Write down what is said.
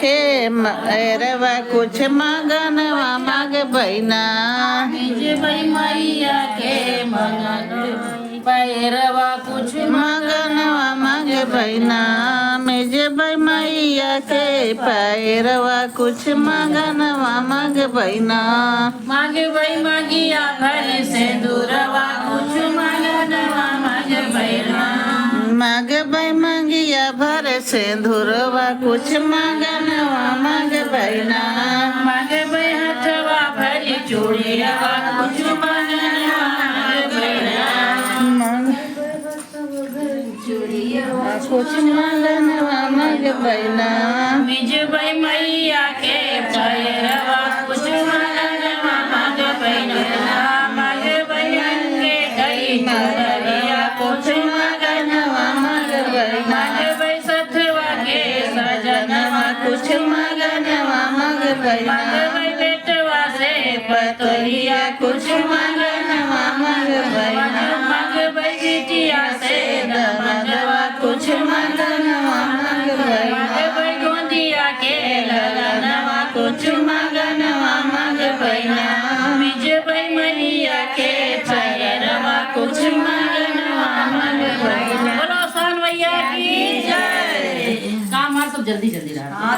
के मैरवा कुछ मगनवा मांग बहिना मिज भाई मैया के मंगन पैरवा कुछ मगनवा मांग बहिना मिज भाई मैया के पैरवा कुछ मगनवा मांग बहिना मांग भाई मांगिया भर से दूरवा कुछ मंगनवा मांग पैरवा मांग भाई मांगिया भर सिंदूरवा कुछ मगनवा मांग बहिना मांग भाई हथवा भरी चूड़िया कुछ मंगनवा मांग पैरवा कुछ मगनवा मांग बहिना मिज भाई मैया के पैरवा कुछ मंगनवा मांग पैरवा मांग भाई के गई नगरिया कुछ मगनवा मांग बहिना मांग भाई सथवा के सजनवा कुछ मगनवा मांग बहिना मांग भाई बेटवा से पतोहिया कुछ मगनवा मांग बहिना मांग भाई बिटिया से दमनवा कुछ मगनवा मांग बहिना मांग भाई गोंदिया के लगनवा कुछ मगनवा मांग बहिना मिज भाई मैया के पैरवा कुछ मंगनवा मांग बहिना बोलो सोन भैया की जय काम सब जल्दी जल्दी रहा